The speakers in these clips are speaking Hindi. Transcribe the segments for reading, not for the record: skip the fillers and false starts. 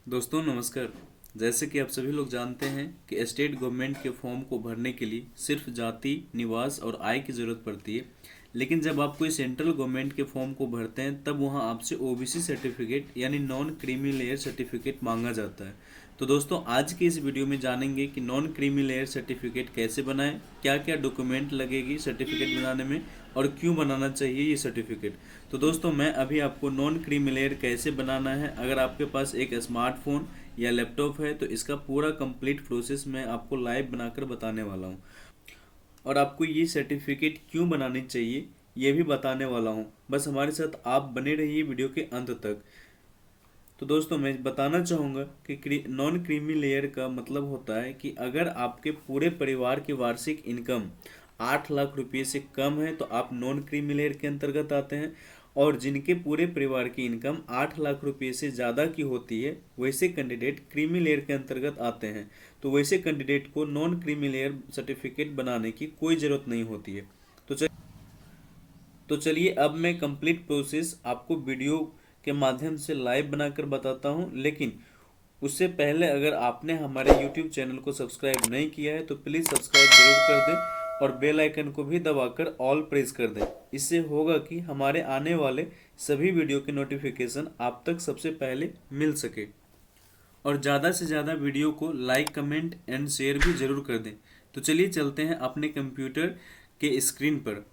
दोस्तों नमस्कार। जैसे कि आप सभी लोग जानते हैं कि स्टेट गवर्नमेंट के फॉर्म को भरने के लिए सिर्फ जाति, निवास और आय की ज़रूरत पड़ती है। लेकिन जब आप कोई सेंट्रल गवर्नमेंट के फॉर्म को भरते हैं तब वहां आपसे ओबीसी सर्टिफिकेट यानी नॉन क्रीमी लेयर सर्टिफिकेट मांगा जाता है। तो दोस्तों आज की इस वीडियो में जानेंगे कि नॉन क्रीमी लेयर सर्टिफिकेट कैसे बनाएं, क्या क्या डॉक्यूमेंट लगेगी सर्टिफिकेट बनाने में और क्यों बनाना चाहिए ये सर्टिफिकेट। तो दोस्तों मैं अभी आपको नॉन क्रीमी लेयर कैसे बनाना है, अगर आपके पास एक स्मार्टफोन या लैपटॉप है तो इसका पूरा कंप्लीट प्रोसेस मैं आपको लाइव बनाकर बताने वाला हूँ और आपको ये सर्टिफिकेट क्यों बनानी चाहिए ये भी बताने वाला हूँ। बस हमारे साथ आप बने रहिए वीडियो के अंत तक। तो दोस्तों मैं बताना चाहूँगा कि नॉन क्रीमी लेयर का मतलब होता है कि अगर आपके पूरे परिवार की वार्षिक इनकम 8 लाख रुपये से कम है तो आप नॉन क्रीमी लेयर के अंतर्गत आते हैं, और जिनके पूरे परिवार की इनकम 8 लाख रुपये से ज़्यादा की होती है वैसे कैंडिडेट क्रीमी लेयर के अंतर्गत आते हैं। तो वैसे कैंडिडेट को नॉन क्रीमी लेयर सर्टिफिकेट बनाने की कोई ज़रूरत नहीं होती है। तो तो चलिए अब मैं कंप्लीट प्रोसेस आपको वीडियो के माध्यम से लाइव बनाकर बताता हूं। लेकिन उससे पहले अगर आपने हमारे YouTube चैनल को सब्सक्राइब नहीं किया है तो प्लीज़ सब्सक्राइब जरूर कर दें और बेल आइकन को भी दबाकर ऑल प्रेस कर दें। इससे होगा कि हमारे आने वाले सभी वीडियो के नोटिफिकेशन आप तक सबसे पहले मिल सके। और ज़्यादा से ज़्यादा वीडियो को लाइक, कमेंट एंड शेयर भी ज़रूर कर दें। तो चलिए चलते हैं अपने कंप्यूटर के स्क्रीन पर।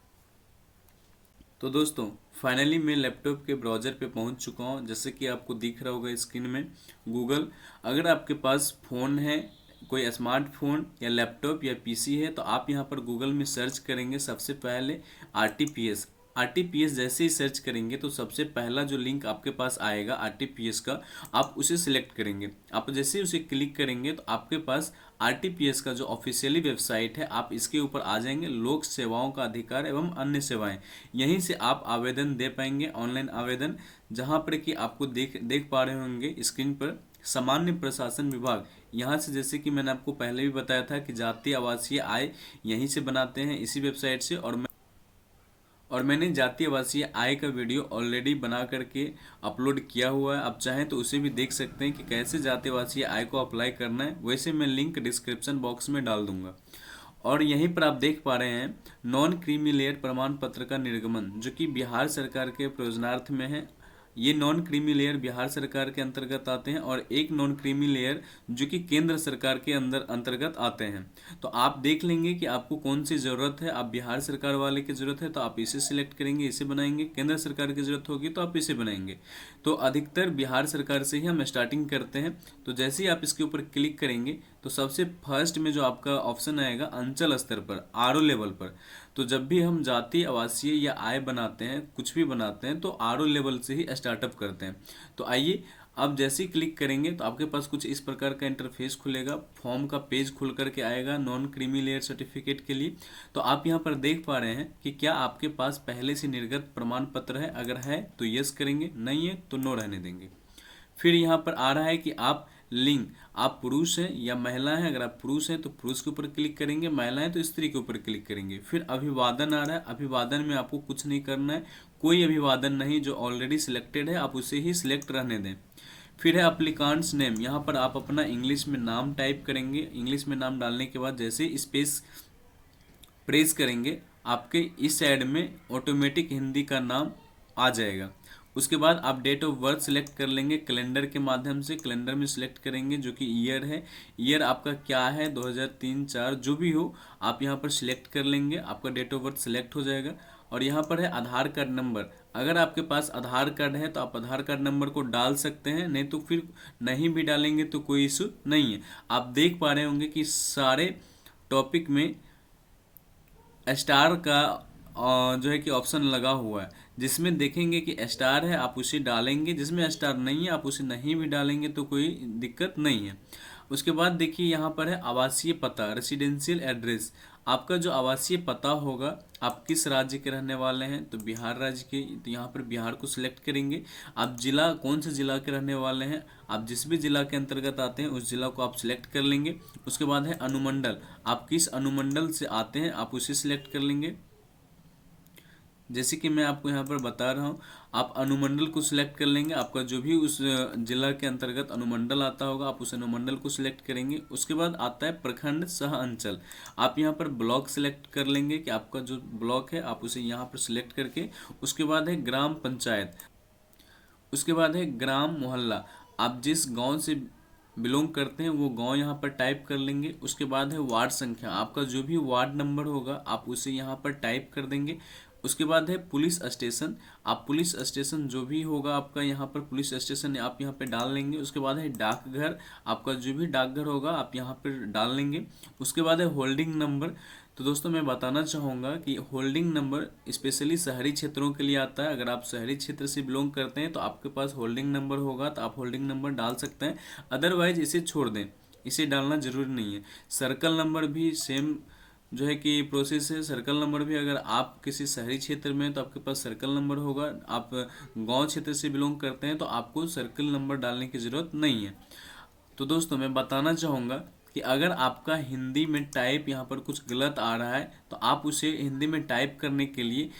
तो दोस्तों फाइनली मैं लैपटॉप के ब्राउज़र पे पहुंच चुका हूं। जैसे कि आपको दिख रहा होगा स्क्रीन में गूगल। अगर आपके पास फ़ोन है, कोई स्मार्टफोन या लैपटॉप या पीसी है, तो आप यहां पर गूगल में सर्च करेंगे सबसे पहले आरटीपीएस। आरटीपीएस जैसे ही सर्च करेंगे तो सबसे पहला जो लिंक आपके पास आएगा आरटीपीएस का, आप उसे सिलेक्ट करेंगे। आप जैसे ही उसे क्लिक करेंगे तो आपके पास आरटीपीएस का जो ऑफिशियली वेबसाइट है आप इसके ऊपर आ जाएंगे, लोक सेवाओं का अधिकार एवं अन्य सेवाएं। यहीं से आप आवेदन दे पाएंगे, ऑनलाइन आवेदन, जहां पर कि आपको देख पा रहे होंगे स्क्रीन पर सामान्य प्रशासन विभाग। यहाँ से जैसे कि मैंने आपको पहले भी बताया था कि जातीय आवासीय आय यहीं से बनाते हैं, इसी वेबसाइट से। और मैंने जातीय आवासीय आय का वीडियो ऑलरेडी बना करके अपलोड किया हुआ है। आप चाहें तो उसे भी देख सकते हैं कि कैसे जातीय आवासीय आय को अप्लाई करना है। वैसे मैं लिंक डिस्क्रिप्शन बॉक्स में डाल दूंगा। और यहीं पर आप देख पा रहे हैं नॉन क्रीमी लेयर प्रमाण पत्र का निर्गमन, जो कि बिहार सरकार के प्रयोजनार्थ में है। ये नॉन क्रीमी लेयर बिहार सरकार के अंतर्गत आते हैं और एक नॉन क्रीमी लेयर जो कि केंद्र सरकार के अंतर्गत आते हैं। तो आप देख लेंगे कि आपको कौन सी ज़रूरत है। आप बिहार सरकार वाले की ज़रूरत है तो आप इसे सिलेक्ट करेंगे, इसे बनाएंगे। केंद्र सरकार की ज़रूरत होगी तो आप इसे बनाएंगे। तो अधिकतर बिहार सरकार से ही हम स्टार्टिंग करते हैं। तो जैसे ही आप इसके ऊपर क्लिक करेंगे तो सबसे फर्स्ट में जो आपका ऑप्शन आएगा अंचल स्तर पर, आरओ लेवल पर। तो जब भी हम जातीय आवासीय या आय बनाते हैं, कुछ भी बनाते हैं, तो आरओ लेवल से ही स्टार्टअप करते हैं। तो आइए अब जैसे ही क्लिक करेंगे तो आपके पास कुछ इस प्रकार का इंटरफेस खुलेगा, फॉर्म का पेज खुल करके आएगा नॉन क्रीमी लेयर सर्टिफिकेट के लिए। तो आप यहाँ पर देख पा रहे हैं कि क्या आपके पास पहले से निर्गत प्रमाण पत्र है। अगर है तो यस करेंगे, नहीं है तो नो रहने देंगे। फिर यहाँ पर आ रहा है कि आप लिंग, आप पुरुष हैं या महिला हैं। अगर आप पुरुष हैं तो पुरुष के ऊपर क्लिक करेंगे, महिला है तो स्त्री के ऊपर क्लिक करेंगे। फिर अभिवादन आ रहा है। अभिवादन में आपको कुछ नहीं करना है, कोई अभिवादन नहीं, जो ऑलरेडी सिलेक्टेड है आप उसे ही सिलेक्ट रहने दें। फिर है अप्लीकांट्स नेम। यहाँ पर आप अपना इंग्लिश में नाम टाइप करेंगे। इंग्लिश में नाम डालने के बाद जैसे स्पेस प्रेस करेंगे आपके इस साइड में ऑटोमेटिक हिंदी का नाम आ जाएगा। उसके बाद आप डेट ऑफ बर्थ सिलेक्ट कर लेंगे कैलेंडर के माध्यम से। कैलेंडर में सिलेक्ट करेंगे जो कि ईयर है। ईयर आपका क्या है, 2003, 4 जो भी हो आप यहाँ पर सिलेक्ट कर लेंगे। आपका डेट ऑफ बर्थ सिलेक्ट हो जाएगा। और यहाँ पर है आधार कार्ड नंबर। अगर आपके पास आधार कार्ड है तो आप आधार कार्ड नंबर को डाल सकते हैं, नहीं तो फिर नहीं भी डालेंगे तो कोई इशू नहीं है। आप देख पा रहे होंगे कि सारे टॉपिक में स्टार का जो है कि ऑप्शन लगा हुआ है। जिसमें देखेंगे कि स्टार है आप उसे डालेंगे, जिसमें स्टार नहीं है आप उसे नहीं भी डालेंगे तो कोई दिक्कत नहीं है। उसके बाद देखिए यहाँ पर है आवासीय पता, रेसिडेंशियल एड्रेस। आपका जो आवासीय पता होगा, आप किस राज्य के रहने वाले हैं तो बिहार राज्य के, तो यहाँ पर बिहार को सिलेक्ट करेंगे। आप जिला, कौन से जिला के रहने वाले हैं, आप जिस भी जिला के अंतर्गत आते हैं उस जिला को आप सिलेक्ट कर लेंगे। उसके बाद है अनुमंडल, आप किस अनुमंडल से आते हैं आप उसे सिलेक्ट कर लेंगे। जैसे कि मैं आपको यहाँ पर बता रहा हूँ, आप अनुमंडल को सिलेक्ट कर लेंगे। आपका जो भी उस जिला के अंतर्गत अनुमंडल आता होगा आप उस अनुमंडल को सिलेक्ट करेंगे। उसके बाद आता है प्रखंड सह अंचल। आप यहाँ पर ब्लॉक सिलेक्ट कर लेंगे कि आपका जो ब्लॉक है आप उसे यहाँ पर सिलेक्ट करके, उसके बाद है ग्राम पंचायत, उसके बाद है ग्राम मोहल्ला। आप जिस गांव से बिलोंग करते हैं वो गांव यहाँ पर टाइप कर लेंगे। उसके बाद है वार्ड संख्या, आपका जो भी वार्ड नंबर होगा आप उसे यहाँ पर टाइप कर देंगे। उसके बाद है पुलिस स्टेशन, आप पुलिस स्टेशन जो भी होगा आपका यहाँ पर पुलिस स्टेशन आप यहाँ पे डाल लेंगे। उसके बाद है डाकघर, आपका जो भी डाकघर होगा आप यहाँ पर डाल लेंगे। उसके बाद है होल्डिंग नंबर। तो दोस्तों मैं बताना चाहूँगा कि होल्डिंग नंबर स्पेशली शहरी क्षेत्रों के लिए आता है। अगर आप शहरी क्षेत्र से बिलोंग करते हैं तो आपके पास होल्डिंग नंबर होगा तो आप होल्डिंग नंबर डाल सकते हैं, अदरवाइज इसे छोड़ दें, इसे डालना जरूरी नहीं है। सर्कल नंबर भी सेम जो है कि प्रोसेस है। सर्कल नंबर भी अगर आप किसी शहरी क्षेत्र में तो आपके पास सर्कल नंबर होगा, आप गांव क्षेत्र से बिलोंग करते हैं तो आपको सर्कल नंबर डालने की ज़रूरत नहीं है। तो दोस्तों मैं बताना चाहूँगा कि अगर आपका हिंदी में टाइप यहाँ पर कुछ गलत आ रहा है तो आप उसे हिंदी में टाइप करने के लिए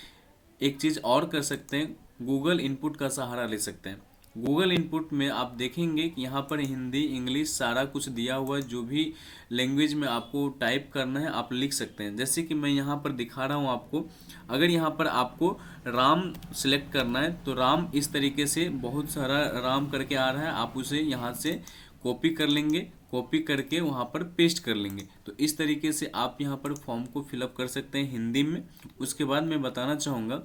एक चीज़ और कर सकते हैं, गूगल इनपुट का सहारा ले सकते हैं। गूगल इनपुट में आप देखेंगे कि यहाँ पर हिंदी इंग्लिश सारा कुछ दिया हुआ है, जो भी लैंग्वेज में आपको टाइप करना है आप लिख सकते हैं। जैसे कि मैं यहाँ पर दिखा रहा हूँ आपको, अगर यहाँ पर आपको राम सिलेक्ट करना है तो राम इस तरीके से बहुत सारा राम करके आ रहा है, आप उसे यहाँ से कॉपी कर लेंगे, कॉपी करके वहाँ पर पेस्ट कर लेंगे। तो इस तरीके से आप यहाँ पर फॉर्म को फिलअप कर सकते हैं हिंदी में। उसके बाद मैं बताना चाहूँगा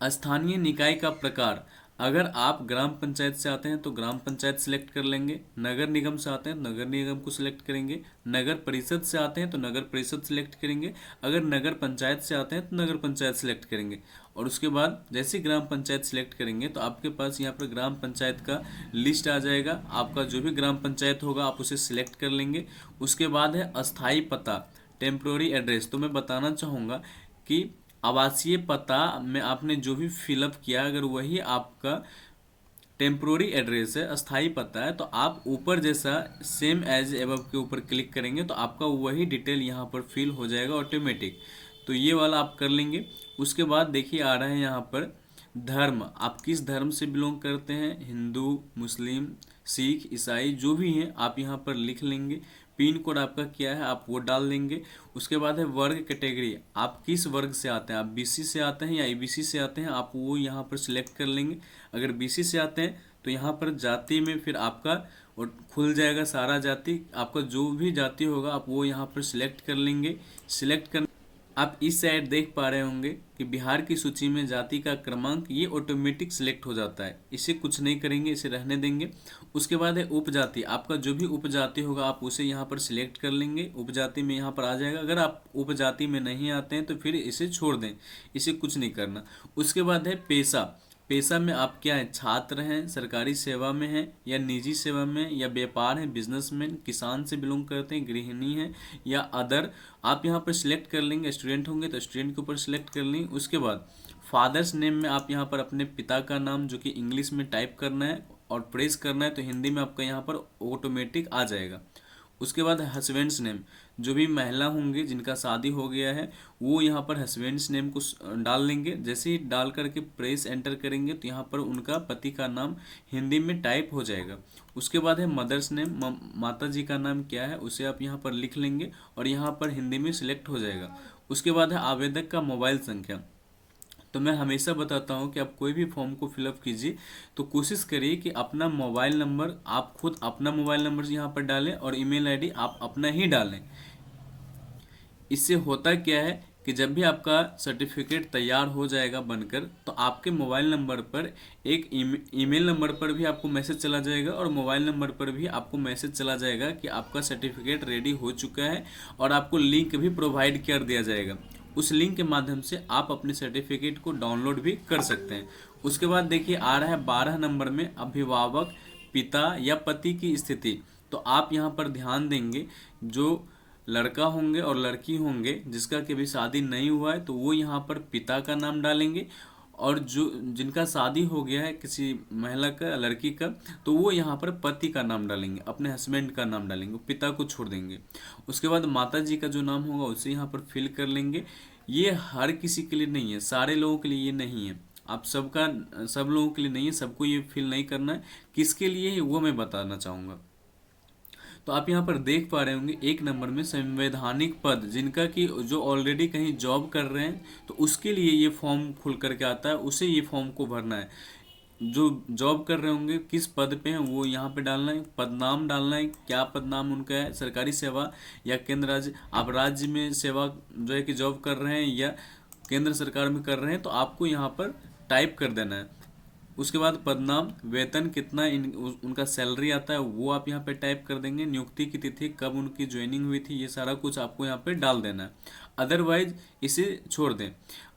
स्थानीय निकाय का प्रकार, अगर आप ग्राम पंचायत से आते हैं तो ग्राम पंचायत सिलेक्ट कर लेंगे, नगर निगम से आते हैं तो नगर निगम को सिलेक्ट करेंगे, नगर परिषद से आते हैं तो नगर परिषद सिलेक्ट करेंगे, अगर नगर पंचायत से आते हैं तो नगर पंचायत सिलेक्ट करेंगे। और उसके बाद जैसे ग्राम पंचायत सिलेक्ट करेंगे तो आपके पास यहाँ पर ग्राम पंचायत का लिस्ट आ जाएगा, आपका जो भी ग्राम पंचायत होगा आप उसे सिलेक्ट कर लेंगे। उसके बाद है अस्थाई पता, टेम्प्रोरी एड्रेस। तो मैं बताना चाहूँगा कि आवासीय पता में आपने जो भी फिलअप किया अगर वही आपका टेम्प्रोरी एड्रेस है, अस्थाई पता है, तो आप ऊपर जैसा सेम एज एबव के ऊपर क्लिक करेंगे तो आपका वही डिटेल यहाँ पर फिल हो जाएगा ऑटोमेटिक। तो ये वाला आप कर लेंगे। उसके बाद देखिए आ रहा है यहाँ पर धर्म, आप किस धर्म से बिलोंग करते हैं, हिंदू मुस्लिम सिख ईसाई जो भी हैं आप यहाँ पर लिख लेंगे। पिन कोड आपका क्या है आप वो डाल देंगे। उसके बाद है वर्ग कैटेगरी, आप किस वर्ग से आते हैं, आप बीसी से आते हैं या ईबीसी से आते हैं आप वो यहाँ पर सिलेक्ट कर लेंगे। अगर बीसी से आते हैं तो यहाँ पर जाति में फिर आपका और खुल जाएगा सारा जाति, आपका जो भी जाति होगा आप वो यहाँ पर सिलेक्ट कर लेंगे। सिलेक्ट कर आप इस साइड देख पा रहे होंगे कि बिहार की सूची में जाति का क्रमांक ये ऑटोमेटिक सिलेक्ट हो जाता है, इसे कुछ नहीं करेंगे, इसे रहने देंगे। उसके बाद है उपजाति, आपका जो भी उपजाति होगा आप उसे यहाँ पर सिलेक्ट कर लेंगे, उपजाति में यहाँ पर आ जाएगा। अगर आप उपजाति में नहीं आते हैं तो फिर इसे छोड़ दें, इसे कुछ नहीं करना। उसके बाद है पेशा, पेशा में आप क्या है, छात्र हैं, सरकारी सेवा में हैं या निजी सेवा में या व्यापार है, बिजनेसमैन, किसान से बिलोंग करते हैं, गृहिणी हैं या अदर, आप यहाँ पर सिलेक्ट कर लेंगे। स्टूडेंट होंगे तो स्टूडेंट के ऊपर सिलेक्ट कर लेंगे। उसके बाद फादर्स नेम में आप यहाँ पर अपने पिता का नाम जो कि इंग्लिश में टाइप करना है और प्रेस करना है तो हिंदी में आपका यहाँ पर ऑटोमेटिक आ जाएगा। उसके बाद हस्बैंड्स नेम, जो भी महिला होंगे जिनका शादी हो गया है वो यहाँ पर हस्बैंड्स नेम को डाल लेंगे। जैसे ही डाल करके प्रेस एंटर करेंगे तो यहाँ पर उनका पति का नाम हिंदी में टाइप हो जाएगा। उसके बाद है मदर्स नेम, माता जी का नाम क्या है उसे आप यहाँ पर लिख लेंगे और यहाँ पर हिंदी में सिलेक्ट हो जाएगा। उसके बाद है आवेदक का मोबाइल संख्या। तो मैं हमेशा बताता हूं कि आप कोई भी फॉर्म को फिलअप कीजिए तो कोशिश करिए कि अपना मोबाइल नंबर, आप खुद अपना मोबाइल नंबर यहाँ पर डालें और ईमेल आईडी आप अपना ही डालें। इससे होता क्या है कि जब भी आपका सर्टिफिकेट तैयार हो जाएगा बनकर तो आपके मोबाइल नंबर पर एक ईमेल नंबर पर भी आपको मैसेज चला जाएगा और मोबाइल नंबर पर भी आपको मैसेज चला जाएगा कि आपका सर्टिफिकेट रेडी हो चुका है और आपको लिंक भी प्रोवाइड कर दिया जाएगा। उस लिंक के माध्यम से आप अपने सर्टिफिकेट को डाउनलोड भी कर सकते हैं। उसके बाद देखिए आ रहा है 12 नंबर में अभिभावक पिता या पति की स्थिति। तो आप यहाँ पर ध्यान देंगे, जो लड़का होंगे और लड़की होंगे जिसका कभी शादी नहीं हुआ है तो वो यहाँ पर पिता का नाम डालेंगे और जो जिनका शादी हो गया है किसी महिला का, लड़की का, तो वो यहाँ पर पति का नाम डालेंगे, अपने हस्बैंड का नाम डालेंगे, पिता को छोड़ देंगे। उसके बाद माता जी का जो नाम होगा उसे यहाँ पर फिल कर लेंगे। ये हर किसी के लिए नहीं है, सारे लोगों के लिए ये नहीं है। आप सब लोगों के लिए नहीं है, सबको ये फिल नहीं करना है। किसके लिए है वो मैं बताना चाहूँगा। तो आप यहाँ पर देख पा रहे होंगे एक नंबर में संवैधानिक पद, जिनका कि जो ऑलरेडी कहीं जॉब कर रहे हैं तो उसके लिए ये फॉर्म खुल करके आता है, उसे ये फॉर्म को भरना है। जो जॉब कर रहे होंगे किस पद पे हैं वो यहाँ पे डालना है, पदनाम डालना है, क्या पदनाम उनका है, सरकारी सेवा या केंद्र राज्य। आप राज्य में सेवा जो है कि जॉब कर रहे हैं या केंद्र सरकार में कर रहे हैं तो आपको यहाँ पर टाइप कर देना है। उसके बाद पदनाम, वेतन कितना उनका सैलरी आता है वो आप यहाँ पे टाइप कर देंगे, नियुक्ति की तिथि, कब उनकी ज्वाइनिंग हुई थी, ये सारा कुछ आपको यहाँ पे डाल देना है। अदरवाइज इसे छोड़ दें।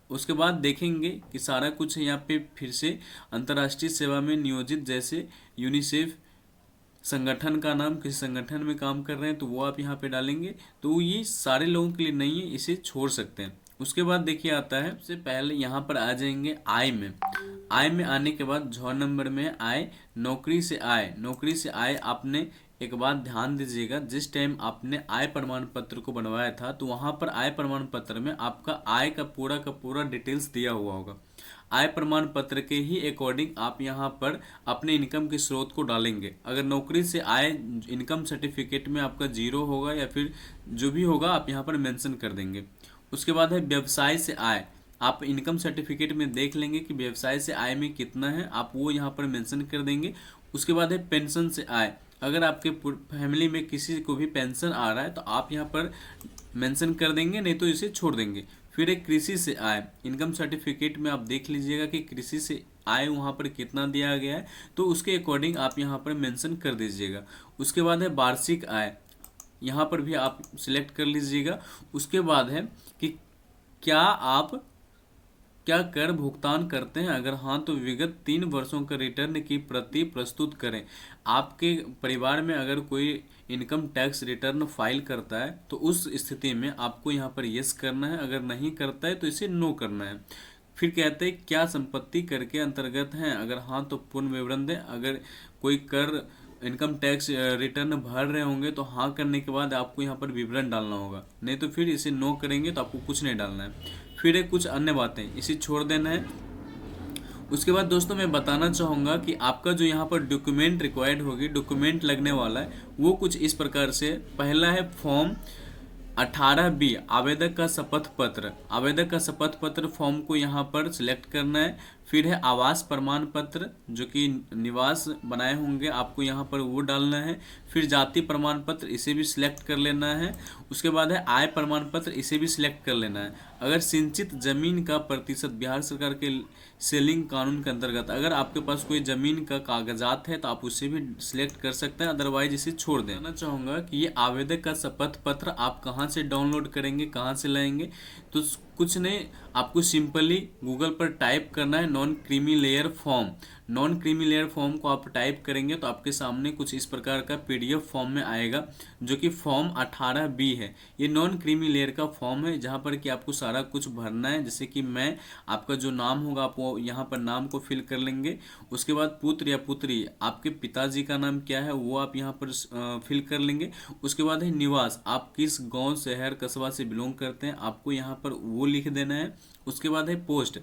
उसके बाद देखेंगे कि सारा कुछ यहाँ पे फिर से अंतर्राष्ट्रीय सेवा में नियोजित, जैसे यूनिसेफ संगठन का नाम, किसी संगठन में काम कर रहे हैं तो वो आप यहाँ पे डालेंगे। तो ये सारे लोगों के लिए नहीं है, इसे छोड़ सकते हैं। उसके बाद देखिए आता है, सबसे पहले यहाँ पर आ जाएंगे आय में। आय में आने के बाद 6 नंबर में आय, नौकरी से आय। नौकरी से आय आपने एक बात ध्यान दीजिएगा, जिस टाइम आपने आय प्रमाण पत्र को बनवाया था तो वहाँ पर आय प्रमाण पत्र में आपका आय का पूरा डिटेल्स दिया हुआ होगा। आय प्रमाण पत्र के ही अकॉर्डिंग आप यहाँ पर अपने इनकम के स्रोत को डालेंगे। अगर नौकरी से आय इनकम सर्टिफिकेट में आपका 0 होगा या फिर जो भी होगा आप यहाँ पर मेंशन कर देंगे। उसके बाद है व्यवसाय से आय। आप इनकम सर्टिफिकेट में देख लेंगे कि व्यवसाय से आय में कितना है, आप वो यहाँ पर मेंशन कर देंगे। उसके बाद है पेंशन से आय। अगर आपके फैमिली में किसी को भी पेंशन आ रहा है तो आप यहाँ पर मेंशन कर देंगे, नहीं तो इसे छोड़ देंगे। फिर एक कृषि से आय, इनकम सर्टिफिकेट में आप देख लीजिएगा कि कृषि से आय वहाँ पर कितना दिया गया है तो उसके अकॉर्डिंग आप यहाँ पर मेंशन कर दीजिएगा। उसके बाद है वार्षिक आय, यहाँ पर भी आप सिलेक्ट कर लीजिएगा। उसके बाद है कि क्या कर भुगतान करते हैं, अगर हाँ तो विगत 3 वर्षों का रिटर्न की प्रति प्रस्तुत करें। आपके परिवार में अगर कोई इनकम टैक्स रिटर्न फाइल करता है तो उस स्थिति में आपको यहाँ पर यस करना है, अगर नहीं करता है तो इसे नो करना है। फिर कहते हैं क्या संपत्ति कर के अंतर्गत हैं, अगर हाँ तो पूर्ण विवरण दें। अगर कोई कर इनकम टैक्स रिटर्न भर रहे होंगे तो हाँ करने के बाद आपको यहाँ पर विवरण डालना होगा, नहीं तो फिर इसे नो करेंगे तो आपको कुछ नहीं डालना है। फिर एक कुछ अन्य बातें, इसे छोड़ देना है। उसके बाद दोस्तों मैं बताना चाहूँगा कि आपका जो यहाँ पर डॉक्यूमेंट रिक्वायर्ड होगी, डॉक्यूमेंट लगने वाला है वो कुछ इस प्रकार से। पहला है फॉर्म 18B, आवेदक का शपथ पत्र। आवेदक का शपथ पत्र फॉर्म को यहाँ पर सिलेक्ट करना है। फिर है आवास प्रमाण पत्र, जो कि निवास बनाए होंगे आपको यहाँ पर वो डालना है। फिर जाति प्रमाण पत्र, इसे भी सिलेक्ट कर लेना है। उसके बाद है आय प्रमाण पत्र, इसे भी सिलेक्ट कर लेना है। अगर सिंचित जमीन का प्रतिशत, बिहार सरकार के सेलिंग कानून के अंतर्गत अगर आपके पास कोई जमीन का कागजात है तो आप उसे भी सिलेक्ट कर सकते हैं, अदरवाइज इसे छोड़ देना चाहूँगा कि ये आवेदक का शपथ पत्र आप कहाँ से डाउनलोड करेंगे, कहाँ से लाएंगे। तो कुछ नहीं, आपको सिंपली गूगल पर टाइप करना है non creamy layer form. Non creamy layer form को आप टाइप करेंगे तो आपके सामने कुछ इस प्रकार का PDF फॉर्म में आएगा, जो कि फॉर्म 18B है। ये नॉन क्रीमी लेयर का फॉर्म है जहाँ पर कि आपको सारा कुछ भरना है। जैसे कि मैं आपका जो नाम होगा आप वो यहाँ पर नाम को फिल कर लेंगे। उसके बाद पुत्र या पुत्री, आपके पिताजी का नाम क्या है वो आप यहाँ पर फिल कर लेंगे। उसके बाद है निवास, आप किस गाँव शहर कस्बा से बिलोंग करते हैं आपको यहाँ पर वो लिख देना है। उसके बाद है पोस्ट,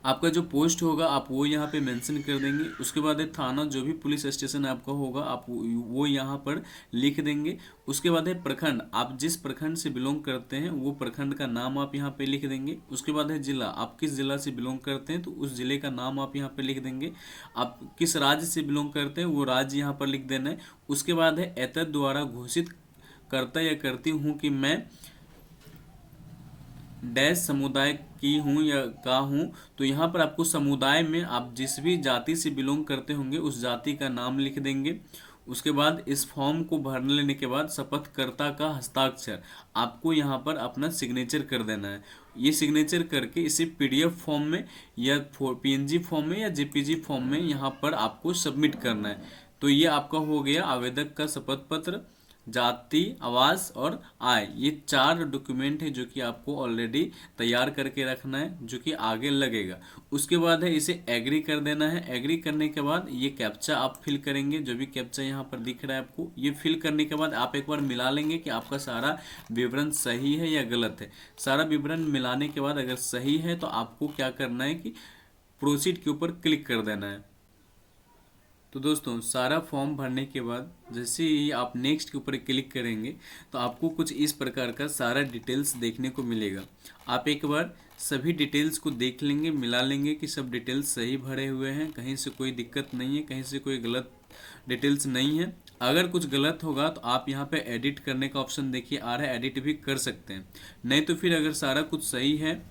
आपका जो पोस्ट होगा आप वो यहाँ पे मेंशन कर देंगे। उसके बाद है थाना, जो भी पुलिस स्टेशन आपका होगा आप वो यहाँ पर लिख देंगे। उसके बाद है प्रखंड, आप जिस प्रखंड से बिलोंग करते हैं वो प्रखंड का नाम आप यहाँ पे लिख देंगे। उसके बाद है जिला, आप किस जिला से बिलोंग करते हैं तो उस जिले का नाम आप यहाँ पे लिख देंगे। आप किस राज्य से बिलोंग करते हैं वो राज्य यहाँ पर लिख देना है। उसके बाद है एतद द्वारा घोषित करता या करती हूँ कि मैं डैश समुदाय की हूँ या का हूँ, तो यहाँ पर आपको समुदाय में आप जिस भी जाति से बिलोंग करते होंगे उस जाति का नाम लिख देंगे। उसके बाद इस फॉर्म को भर लेने के बाद शपथकर्ता का हस्ताक्षर, आपको यहाँ पर अपना सिग्नेचर कर देना है। ये सिग्नेचर करके इसे PDF फॉर्म में या PNG फॉर्म में या JPG फॉर्म में यहाँ पर आपको सबमिट करना है। तो ये आपका हो गया आवेदक का शपथ पत्र, जाति, आवास और आय, ये 4 डॉक्यूमेंट है जो कि आपको ऑलरेडी तैयार करके रखना है, जो कि आगे लगेगा। उसके बाद है इसे एग्री कर देना है। एग्री करने के बाद ये कैप्चा आप फिल करेंगे, जो भी कैप्चा यहाँ पर दिख रहा है आपको, ये फिल करने के बाद आप एक बार मिला लेंगे कि आपका सारा विवरण सही है या गलत है। सारा विवरण मिलाने के बाद अगर सही है तो आपको क्या करना है कि प्रोसीड के ऊपर क्लिक कर देना है। तो दोस्तों सारा फॉर्म भरने के बाद जैसे ही आप नेक्स्ट के ऊपर क्लिक करेंगे तो आपको कुछ इस प्रकार का सारा डिटेल्स देखने को मिलेगा। आप एक बार सभी डिटेल्स को देख लेंगे, मिला लेंगे कि सब डिटेल्स सही भरे हुए हैं, कहीं से कोई दिक्कत नहीं है, कहीं से कोई गलत डिटेल्स नहीं है। अगर कुछ गलत होगा तो आप यहाँ पे एडिट करने का ऑप्शन देखिए आ रहा है, एडिट भी कर सकते हैं। नहीं तो फिर अगर सारा कुछ सही है,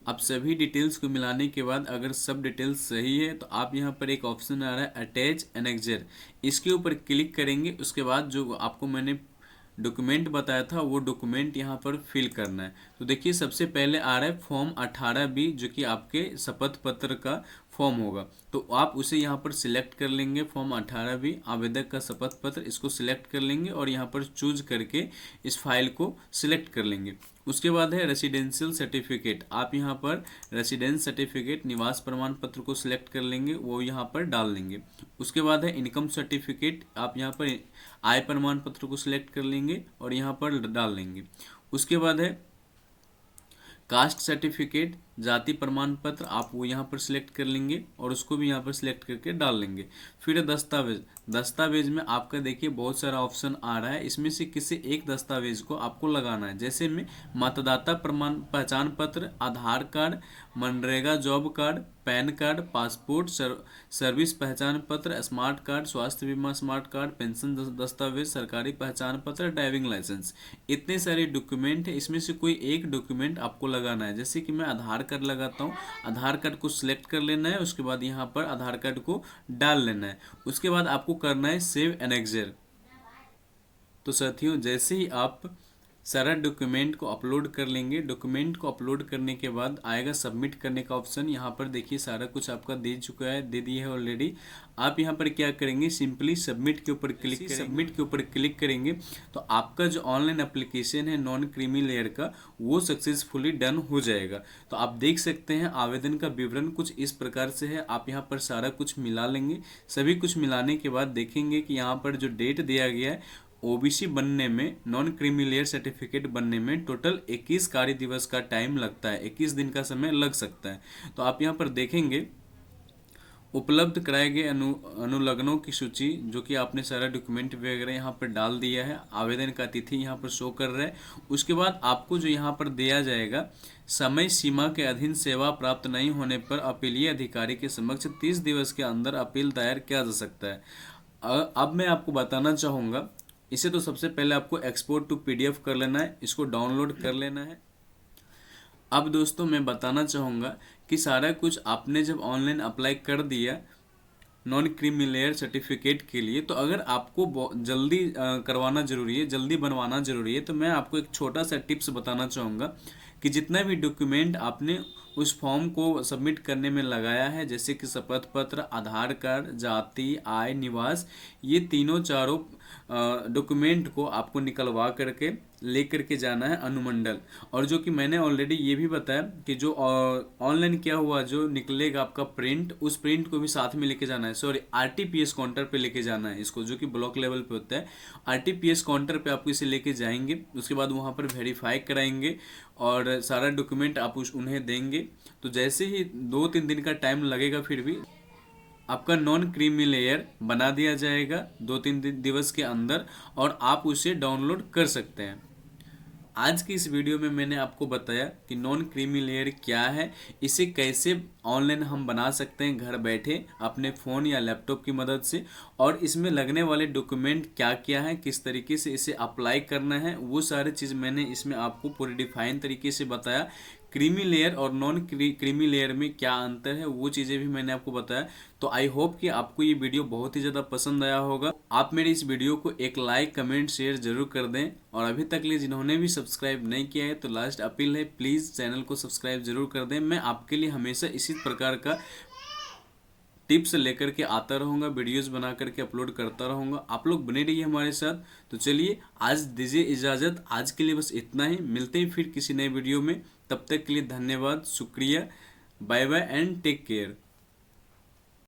आप सभी डिटेल्स को मिलाने के बाद अगर सब डिटेल्स सही है तो आप यहाँ पर एक ऑप्शन आ रहा है अटैच एनेक्जर, इसके ऊपर क्लिक करेंगे। उसके बाद जो आपको मैंने डॉक्यूमेंट बताया था वो डॉक्यूमेंट यहाँ पर फिल करना है। तो देखिए सबसे पहले आ रहा है फॉर्म 18B, जो कि आपके शपथ पत्र का फॉर्म होगा। तो आप उसे यहाँ पर सिलेक्ट कर लेंगे, फॉर्म 18B आवेदक का शपथ पत्र, इसको सिलेक्ट कर लेंगे और यहाँ पर चूज करके इस फाइल को सिलेक्ट कर लेंगे। उसके बाद है रेसिडेंशियल सर्टिफिकेट, आप यहाँ पर रेसिडेंस सर्टिफिकेट निवास प्रमाण पत्र को सिलेक्ट कर लेंगे, वो यहाँ पर डाल देंगे। उसके बाद है इनकम सर्टिफिकेट, आप यहाँ पर आय प्रमाण पत्र को सिलेक्ट कर लेंगे और यहाँ पर डाल लेंगे। उसके बाद है कास्ट सर्टिफिकेट, जाति प्रमाण पत्र, आप वो यहाँ पर सिलेक्ट कर लेंगे और उसको भी यहाँ पर सिलेक्ट करके डाल लेंगे। फिर दस्तावेज, दस्तावेज में आपका देखिए बहुत सारा ऑप्शन आ रहा है, इसमें से किसी एक दस्तावेज को आपको लगाना है। जैसे में मतदाता प्रमाण पहचान पत्र, Aadhaar card, MNREGA job card, PAN card, passport, service पहचान पत्र, स्मार्ट कार्ड, स्वास्थ्य बीमा स्मार्ट कार्ड, पेंशन दस्तावेज, सरकारी पहचान पत्र, ड्राइविंग लाइसेंस, इतने सारे डॉक्यूमेंट है, इसमें से कोई एक डॉक्यूमेंट आपको लगाना है। जैसे कि मैं आधार कार्ड लगाता हूँ, आधार कार्ड को सिलेक्ट कर लेना है, उसके बाद यहाँ पर आधार कार्ड को डाल लेना है। उसके बाद आपको करना है सेव एनेक्जर। तो साथियों जैसे ही आप सारा डॉक्यूमेंट को अपलोड कर लेंगे, डॉक्यूमेंट को अपलोड करने के बाद आएगा सबमिट करने का ऑप्शन। यहाँ पर देखिए सारा कुछ आपका दे चुका है, दे दिया है ऑलरेडी। आप यहाँ पर क्या करेंगे, सिंपली सबमिट के ऊपर क्लिक करेंगे। सबमिट के ऊपर क्लिक करेंगे तो आपका जो ऑनलाइन एप्लीकेशन है नॉन क्रीमी लेयर का, वो सक्सेसफुली डन हो जाएगा। तो आप देख सकते हैं आवेदन का विवरण कुछ इस प्रकार से है। आप यहाँ पर सारा कुछ मिला लेंगे, सभी कुछ मिलाने के बाद देखेंगे कि यहाँ पर जो डेट दिया गया है ओबीसी बनने में, नॉन क्रीमी लेयर सर्टिफिकेट बनने में टोटल 21 कार्य दिवस का टाइम लगता है, 21 दिन का समय लग सकता है। तो आप यहाँ पर देखेंगे उपलब्ध कराए गए अनुलग्नों की सूची, जो कि आपने सारा डॉक्यूमेंट वगैरह यहाँ पर डाल दिया है, आवेदन का तिथि यहाँ पर शो कर रहा है। उसके बाद आपको जो यहाँ पर दिया जाएगा, समय सीमा के अधीन सेवा प्राप्त नहीं होने पर अपीलीय अधिकारी के समक्ष 30 दिवस के अंदर अपील दायर किया जा सकता है। अब मैं आपको बताना चाहूँगा, इसे तो सबसे पहले आपको एक्सपोर्ट टू पीडीएफ कर लेना है, इसको डाउनलोड कर लेना है। अब दोस्तों मैं बताना चाहूँगा कि सारा कुछ आपने जब ऑनलाइन अप्लाई कर दिया नॉन क्रीमी लेयर सर्टिफिकेट के लिए, तो अगर आपको जल्दी करवाना जरूरी है, जल्दी बनवाना जरूरी है, तो मैं आपको एक छोटा सा टिप्स बताना चाहूँगा कि जितना भी डॉक्यूमेंट आपने उस फॉर्म को सबमिट करने में लगाया है, जैसे कि शपथ पत्र, आधार कार्ड, जाति, आय, निवास, ये तीनों चारों डॉक्यूमेंट को आपको निकलवा करके ले करके जाना है अनुमंडल। और जो कि मैंने ऑलरेडी ये भी बताया कि जो ऑनलाइन क्या हुआ, जो निकलेगा आपका प्रिंट, उस प्रिंट को भी साथ में लेके जाना है। सॉरी, आरटीपीएस काउंटर पे लेके जाना है इसको, जो कि ब्लॉक लेवल पे होता है। आरटीपीएस काउंटर पे आपको इसे लेके जाएंगे, उसके बाद वहाँ पर वेरीफाई कराएंगे और सारा डॉक्यूमेंट आप उन्हें देंगे। तो जैसे ही 2-3 दिन का टाइम लगेगा, फिर भी आपका नॉन क्रीमी लेयर बना दिया जाएगा 2-3 दिवस के अंदर, और आप उसे डाउनलोड कर सकते हैं। आज की इस वीडियो में मैंने आपको बताया कि नॉन क्रीमी लेयर क्या है, इसे कैसे ऑनलाइन हम बना सकते हैं घर बैठे अपने फ़ोन या लैपटॉप की मदद से, और इसमें लगने वाले डॉक्यूमेंट क्या क्या है, किस तरीके से इसे अप्लाई करना है, वो सारी चीज़ मैंने इसमें आपको पूरी डिफाइन तरीके से बताया। क्रीमी लेयर और नॉन क्रीमी लेयर में क्या अंतर है, वो चीज़ें भी मैंने आपको बताया। तो आई होप कि आपको ये वीडियो बहुत ही ज़्यादा पसंद आया होगा। आप मेरे इस वीडियो को एक लाइक, कमेंट, शेयर जरूर कर दें, और अभी तक लिए जिन्होंने भी सब्सक्राइब नहीं किया है तो लास्ट अपील है, प्लीज़ चैनल को सब्सक्राइब जरूर कर दें। मैं आपके लिए हमेशा इसी प्रकार का टिप्स लेकर के आता रहूँगा, वीडियोस बना करके अपलोड करता रहूँगा। आप लोग बने रहिए हमारे साथ। तो चलिए आज दीजिए इजाज़त, आज के लिए बस इतना ही। मिलते हैं फिर किसी नए वीडियो में, तब तक के लिए धन्यवाद, शुक्रिया, bye bye and take care.